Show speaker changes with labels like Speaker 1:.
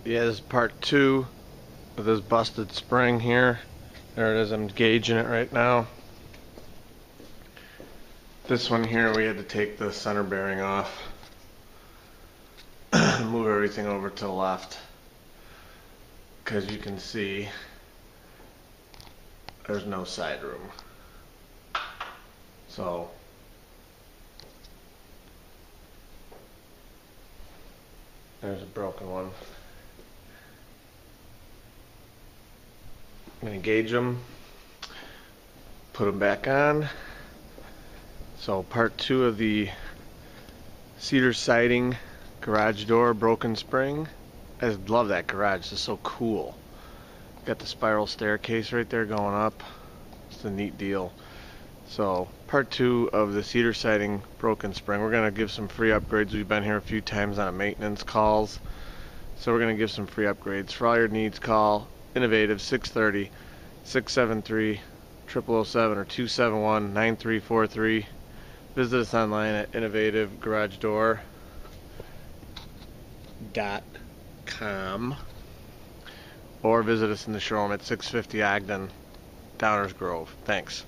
Speaker 1: Yeah, this is part 2 of this busted spring here. There it is, I'm gauging it right now. This one here, we had to take the center bearing off. Move everything over to the left. Because you can see there's no side room. So there's a broken one. I'm going to gauge them, put them back on. So part 2 of the cedar siding garage door broken spring. I just love that garage, it's so cool. Got the spiral staircase right there going up. It's a neat deal. So part 2 of the cedar siding broken spring. We're going to give some free upgrades. We've been here a few times on maintenance calls. So we're going to give some free upgrades. For all your needs, call Innovative 630-673-0007 or 271-9343. Visit us online at innovativegaragedoor.com or visit us in the showroom at 650 Ogden, Downers Grove. Thanks.